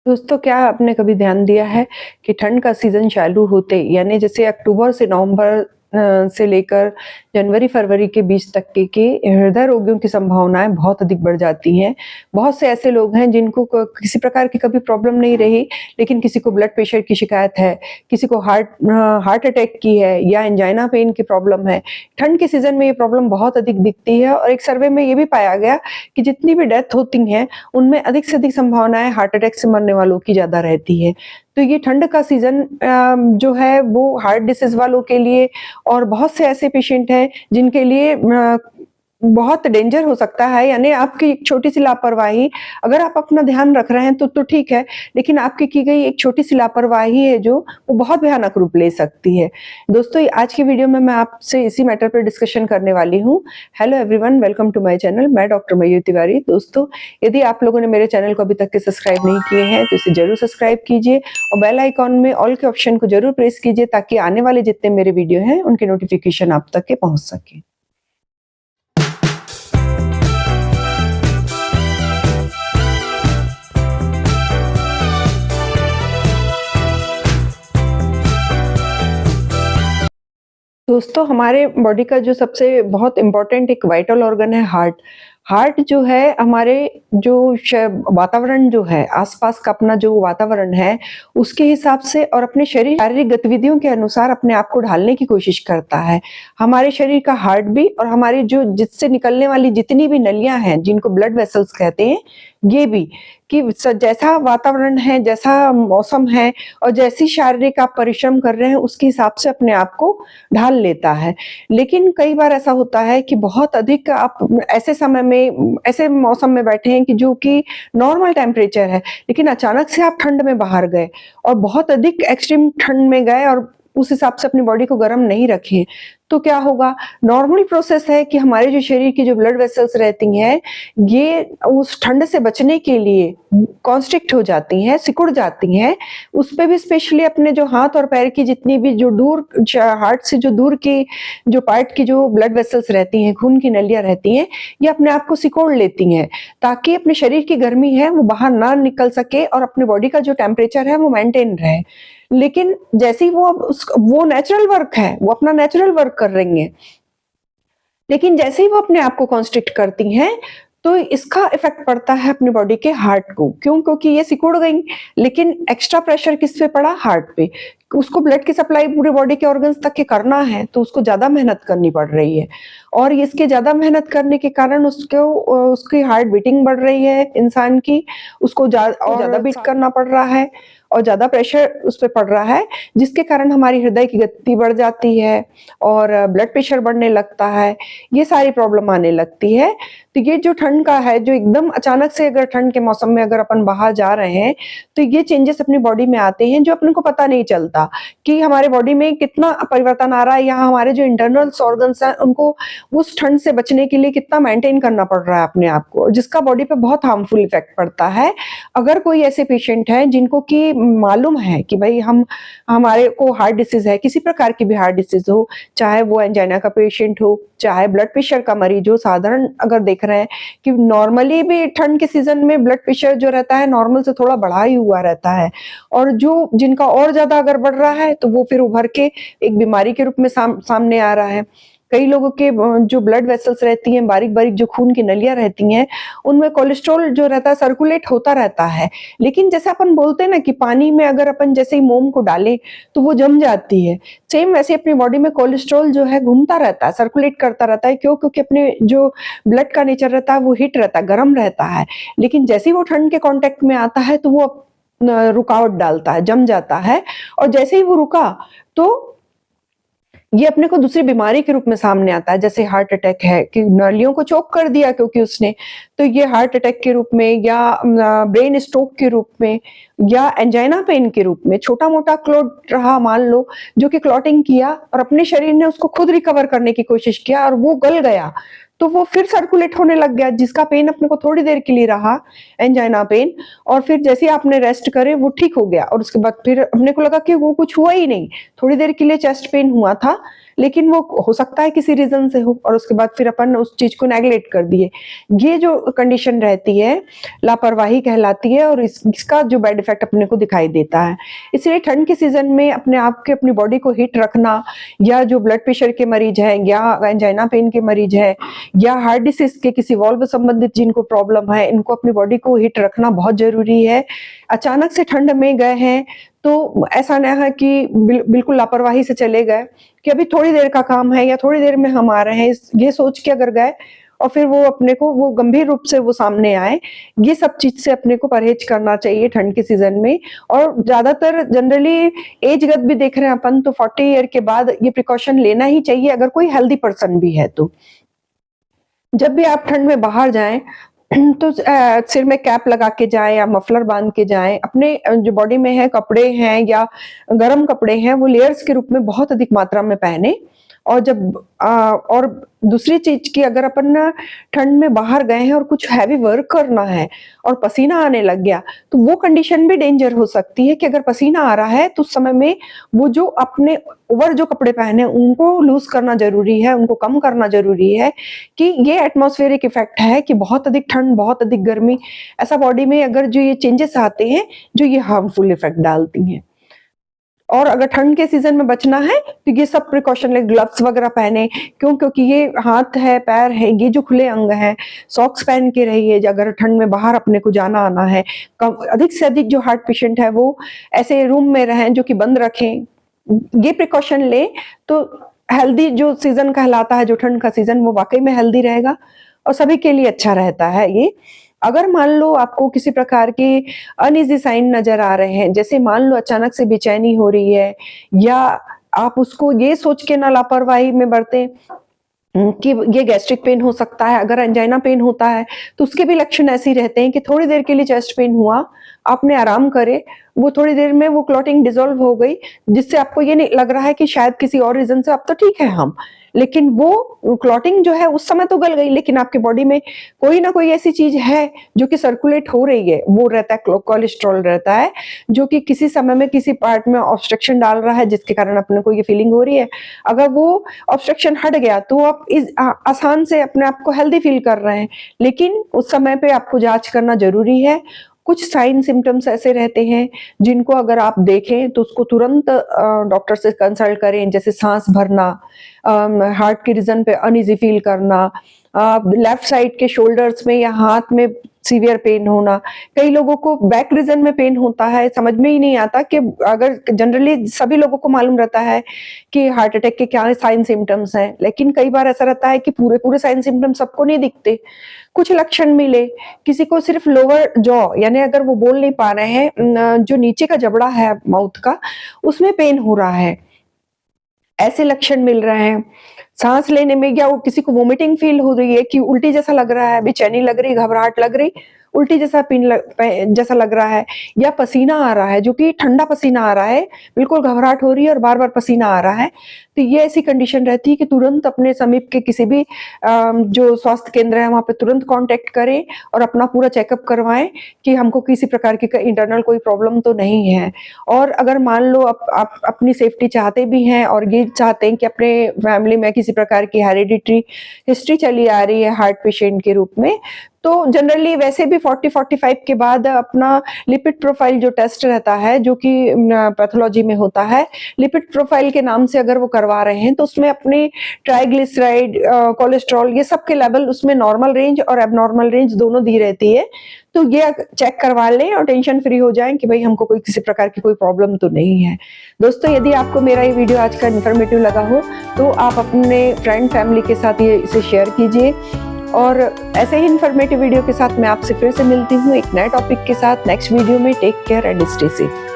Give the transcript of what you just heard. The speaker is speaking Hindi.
दोस्तों, क्या आपने कभी ध्यान दिया है कि ठंड का सीज़न चालू होते यानी जैसे अक्टूबर से नवंबर से लेकर जनवरी-फरवरी के बीच तक के हृदय रोगियों की संभावनाएँ बहुत अधिक बढ़ जाती हैं। बहुत से ऐसे लोग हैं जिनको किसी प्रकार की कभी प्रॉब्लम नहीं रही, लेकिन किसी को ब्लड प्रेशर की शिकायत है, किसी को हार्ट अटैक की है या एंजाइना पेन की प्रॉब्लम है। ठंड के सीज़न में ये प्रॉब्लम बहुत अधिक दिखती है और एक सर्वे में ये भी पाया गया कि जितनी भी डेथ होती हैं, उनमें अधिक से अधिक संभावनाएँ हार्ट अटैक से मरने वालों की ज़्यादा रहती है। तो ये ठंड का सीज़न जो है वो हार्ट डिसीज़ वालों के लिए और बहुत से ऐसे पेशेंट हैं जिनके लिए बहुत डेंजर हो सकता है, यानी आपकी एक छोटी-सी लापरवाही, अगर आप अपना ध्यान रख रहे हैं तो ठीक है, लेकिन आपकी की गई एक छोटी-सी लापरवाही है जो वो बहुत भयानक रूप ले सकती है। दोस्तों, आज की वीडियो में मैं आपसे इसी मैटर पर डिस्कशन करने वाली हूँ। Hello everyone, welcome to my channel. मैं डॉक्टर मयूर तिवारी। दोस्तों, यदि आप लोगों ने मेरे चैनल को अभी तक के सब्सक्राइब नहीं किए हैं तो इसे ज़रूर सब्सक्राइब कीजिए और बेल आइकॉन में ऑल के ऑप्शन को ज़रूर प्रेस कीजिए ताकि आने वाले जितने मेरे वीडियो हैं उनके नोटिफिकेशन आप तक के पहुँच सके। दोस्तों, हमारे बॉडी का जो सबसे बहुत इम्पोर्टेंट एक वाइटल ऑर्गन है हार्ट। हार्ट जो है हमारे जो वातावरण जो है, आसपास का अपना जो वातावरण है, उसके हिसाब से और अपने शरीर शारीरिक गतिविधियों के अनुसार अपने आप को ढालने की कोशिश करता है। हमारे शरीर का हार्ट भी और हमारी जो जिससे निकलने वाली जितनी भी नलियाँ हैं, जिनको ब्लड वेसल्स कहते हैं, ये भी कि जैसा वातावरण है, जैसा मौसम है और जैसी शारीरिक आप परिश्रम कर रहे हैं, उसके हिसाब से अपने आप को ढाल लेता है। लेकिन कई बार ऐसा होता है कि बहुत अधिक आप ऐसे समय में, ऐसे मौसम में बैठे हैं कि जो कि नॉर्मल टेम्परेचर है, लेकिन अचानक से आप ठंड में बाहर गए और बहुत अधिक एक्सट्रीम ठंड में गए और उस हिसाब से अपनी बॉडी को गर्म नहीं रखे, तो क्या होगा? नॉर्मल प्रोसेस है कि हमारे जो शरीर की जो ब्लड वेसल्स रहती हैं, ये उस ठंड से बचने के लिए कॉन्स्ट्रिक्ट हो जाती हैं, सिकुड़ जाती हैं। उसपे भी स्पेशली अपने जो हाथ और पैर की जितनी भी जो दूर हार्ट से जो दूर की जो पार्ट की जो ब्लड वेसल्स रहती हैं, खून की नलियाँ रहती हैं, ये अपने आप को सिकोड़ लेती हैं, ताकि अपने शरीर की गर्मी है वो बाहर ना निकल सके और अपने बॉडी का जो टेम्परेचर है वो मेंटेन रहे। लेकिन जैसे ही वो अब वो नेचुरल वर्क है, वो अपना नेचुरल वर्क कर रही हैं। लेकिन जैसे ही वो अपने आप को कॉन्स्ट्रिक्ट करती हैं, तो इसका इफ़ेक्ट पड़ता है अपनी बॉडी के हार्ट को। क्यों? क्योंकि ये सिकुड़ गईं, लेकिन एक्स्ट्रा प्रेशर किस पे पड़ा? हार्ट पे। उसको ब्लड की सप्लाई पूरे बॉडी के ऑर्गन्स तक के करना है, तो उसको ज़्यादा मेहनत करनी पड़ रही है और इसके ज़्यादा मेहनत करने के कारण उसकी हार्ट बीटिंग बढ़ रही है इंसान की, उसको ज़्यादा बीट करना पड़ रहा है और ज़्यादा प्रेशर उस पे पड़ रहा है, जिसके कारण हमारी हृदय की गति बढ़ जाती है और ब्लड प्रेशर बढ़ने लगता है, ये सारी प्रॉब्लम आने लगती है। तो ये जो ठंड का है, जो एकदम अचानक से अगर ठंड के मौसम में अगर अपन बाहर जा रहे हैं, तो ये चेंजेस अपनी बॉडी में आते हैं जो अपने को पता नहीं चलता कि हमारे बॉडी में कितना परिवर्तन आ रहा है या हमारे जो इंटरनल्स ऑर्गन्स हैं, उनको उस ठंड से बचने के लिए कितना मेंटेन करना पड़ रहा है अपने आप को, जिसका बॉडी पे बहुत हार्मफुल इफ़ेक्ट पड़ता है। अगर कोई ऐसे पेशेंट हैं जिनको कि मालूम है कि भई हमारे को हार्ट डिसीज़ है, किसी प्रकार की भी हार्ट डिसीज़ हो, चाहे वो एंजाइना का पेशेंट हो, चाहे ब्लड प्रेशर का मरीज हो, साधारण अगर देख रहे हैं कि नॉर्मली भी ठंड के सीज़न में ब्लड प्रेशर जो रहता है नॉर्मल से थोड़ा बढ़ा ही हुआ रहता है और जो जिनका और ज़्यादा अगर बढ़ रहा है, तो वो फिर उभर के एक बीमारी के रूप में सामने आ रहा है। कई लोगों के जो ब्लड वेसल्स रहती हैं, बारीक-बारीक जो खून की नलियाँ रहती हैं, उनमें कोलेस्ट्रॉल जो रहता है सर्कुलेट होता रहता है। लेकिन जैसे अपन बोलते हैं ना कि पानी में अगर अपन जैसे ही मोम को डालें, तो वो जम जाती है। सेम वैसे अपनी बॉडी में कोलेस्ट्रॉल जो है घूमता रहता है, सर्कुलेट करता रहता है। क्यों? क्योंकि अपने जो ब्लड का नेचर रहता है वो हीट रहता है, गर्म रहता है। लेकिन जैसे ही वो ठंड के कॉन्टैक्ट में आता है तो वो रुकावट डालता है, जम जाता है और जैसे ही वो रुका, तो ये अपने को दूसरी बीमारी के रूप में सामने आता है, जैसे हार्ट अटैक है कि नालियों को चोक कर दिया क्योंकि उसने, तो ये हार्ट अटैक के रूप में या ब्रेन स्ट्रोक के रूप में या एंजाइना पेन के रूप में छोटा-मोटा क्लॉट रहा मान लो, जो कि क्लॉटिंग किया और अपने शरीर ने उसको खुद रिकवर करने की कोशिश किया और वो गल गया, तो वो फिर सर्कुलेट होने लग गया, जिसका पेन अपने को थोड़ी देर के लिए रहा, एंजाइना पेन, और फिर जैसे ही आपने रेस्ट करे वो ठीक हो गया, और उसके बाद फिर अपने को लगा कि वो कुछ हुआ ही नहीं, थोड़ी देर के लिए चेस्ट पेन हुआ था, लेकिन वो हो सकता है किसी रीजन से हो, और उसके बाद फिर अपन उस चीज को नेग्लेक्ट कर दिए। ये जो कंडीशन रहती है लापरवाही कहलाती है, और इसका जो बैड इफेक्ट अपने को दिखाई देता है। इसलिए ठंड के सीजन में अपने आप के अपनी बॉडी को हिट रखना, या जो ब्लड प्रेशर के मरीज हैं, या एंजाइना पेन के मरीज हैं, या हार्ट डिसीज के किसी वॉल्व संबंधित जिनको प्रॉब्लम है, इनको अपनी बॉडी को हिट रखना बहुत जरूरी है। अचानक से ठंड में गए हैं तो ऐसा ना है कि बिल्कुल लापरवाही से चले गए कि अभी थोड़ी देर का काम है या थोड़ी देर में हम आ रहे हैं, ये सोच के अगर गए और फिर वो अपने को वो गंभीर रूप से वो सामने आए, ये सब चीज से अपने को परहेज करना चाहिए ठंड के सीजन में। और ज्यादातर जनरली एजगत भी देख रहे हैं अपन तो 40 ईयर के बाद ये प्रिकॉशन लेना ही चाहिए, अगर कोई हेल्दी पर्सन भी है तो। जब भी आप ठंड में बाहर जाएं तो सिर में कैप लगा के जाएं या मफलर बांध के जाएं। अपने जो बॉडी में है कपड़े हैं या गर्म कपड़े हैं वो लेयर्स के रूप में बहुत अधिक मात्रा में पहने। और जब और दूसरी चीज की, अगर अपन ना ठंड में बाहर गए हैं और कुछ हैवी वर्क करना है और पसीना आने लग गया, तो वो कंडीशन भी डेंजर हो सकती है कि अगर पसीना आ रहा है तो उस समय में वो जो अपने ओवर जो कपड़े पहने उनको लूज करना जरूरी है, उनको कम करना जरूरी है, कि ये एटमॉस्फेरिक इफेक्ट है कि बहुत अधिक ठंड, बहुत अधिक गर्मी, ऐसा बॉडी में अगर जो ये चेंजेस आते हैं जो ये हार्मफुल इफेक्ट डालती हैं। और अगर ठंड के सीजन में बचना है तो ये सब प्रिकॉशन ले, ग्लव्स वगैरह पहने, क्योंकि ये हाथ है, पैर है, ये जो खुले अंग हैं, सॉक्स पहन के रहिए अगर ठंड में बाहर अपने को जाना आना है। अधिक से अधिक जो हार्ट पेशेंट है वो ऐसे रूम में रहें जो कि बंद रखें, ये प्रिकॉशन ले तो हेल्दी जो सीजन कहलाता है, जो ठंड का सीजन, वो वाकई में हेल्दी रहेगा और सभी के लिए अच्छा रहता है ये। अगर मान लो आपको किसी प्रकार के अनईजी साइन नजर आ रहे हैं, जैसे मान लो अचानक से बेचैनी हो रही है, या आप उसको ये सोच के ना लापरवाही में बरतें कि ये गैस्ट्रिक पेन हो सकता है, अगर एंजाइना पेन होता है तो उसके भी लक्षण ऐसे ही रहते हैं कि थोड़ी देर के लिए चेस्ट पेन हुआ, आपने आराम करे, वो थोड़ी देर में वो क्लॉटिंग डिसॉल्व हो गई, जिससे आपको ये नहीं लग रहा है कि शायद किसी और रीजन से अब तो ठीक है हम, लेकिन वो क्लॉटिंग जो है उस समय तो गल गई, लेकिन आपके बॉडी में कोई ना कोई ऐसी चीज है जो कि सर्कुलेट हो रही है, वो रहता है कोलेस्ट्रॉल रहता है, जो कि किसी समय में किसी पार्ट में ऑब्स्ट्रक्शन डाल रहा है, जिसके कारण अपने को ये फीलिंग हो रही है। अगर वो ऑब्स्ट्रक्शन हट गया तो आप इस आसान से अपने आप को हेल्दी फील कर रहे हैं, लेकिन उस समय पे आपको जांच करना जरूरी है। कुछ साइन सिम्टम्स ऐसे रहते हैं जिनको अगर आप देखें तो उसको तुरंत डॉक्टर से कंसल्ट करें, जैसे सांस भरना, हार्ट के रीजन पे अनइजी फील करना, लेफ्ट साइड के शोल्डर्स में या हाथ में सीवियर पेन होना। कई लोगों को बैक रीजन में पेन होता है, समझ में ही नहीं आता कि अगर जनरली सभी लोगों को मालूम रहता है कि हार्ट अटैक के क्या साइन सिम्टम्स हैं, लेकिन कई बार ऐसा रहता है कि पूरे पूरे साइन सिम्टम्स सबको नहीं दिखते, कुछ लक्षण मिले। किसी को सिर्फ लोअर जॉ यानी अगर वो बोल नहीं पा रहे हैं, जो नीचे का जबड़ा है माउथ का, उसमें पेन हो रहा है, ऐसे लक्षण मिल रहे हैं। सांस लेने में या वो किसी को वोमिटिंग फील हो रही है कि उल्टी जैसा लग रहा है, बेचैनी लग रही, घबराहट लग रही, उल्टी जैसा जैसा लग रहा है, या पसीना आ रहा है जो कि ठंडा पसीना आ रहा है, बिल्कुल घबराहट हो रही है और बार बार पसीना आ रहा है, तो ये ऐसी कंडीशन रहती है कि तुरंत अपने समीप के किसी भी जो स्वास्थ्य केंद्र है वहां पे तुरंत कांटेक्ट करें और अपना पूरा चेकअप करवाएं कि हमको किसी प्रकार की इंटरनल कोई प्रॉब्लम तो नहीं है। और अगर मान लो आप अपनी सेफ्टी चाहते भी हैं और ये चाहते हैं कि अपने फैमिली में किसी प्रकार की हेरिडिटरी हिस्ट्री चली आ रही है हार्ट पेशेंट के रूप में, तो जनरली वैसे भी 40-45 के बाद अपना लिपिड प्रोफाइल जो टेस्ट रहता है, जो कि पैथोलॉजी में होता है, लिपिड प्रोफाइल के नाम से अगर वो करवा रहे हैं तो उसमें अपने ट्राइग्लिसराइड, कोलेस्ट्रॉल, ये सब के लेवल उसमें नॉर्मल रेंज और एबनॉर्मल रेंज दोनों दी रहती है। तो ये चेक करवा लें और टेंशन फ्री हो जाएं कि भाई हमको कोई किसी प्रकार की कोई प्रॉब्लम तो नहीं है। दोस्तों, यदि आपको मेरा ये वीडियो आज का इन्फॉर्मेटिव लगा हो तो आप अपने फ्रेंड फैमिली के साथ ये इसे शेयर कीजिए, और ऐसे ही इन्फॉर्मेटिव वीडियो के साथ मैं आपसे फिर से मिलती हूँ एक नए टॉपिक के साथ नेक्स्ट वीडियो में। Take care and stay safe.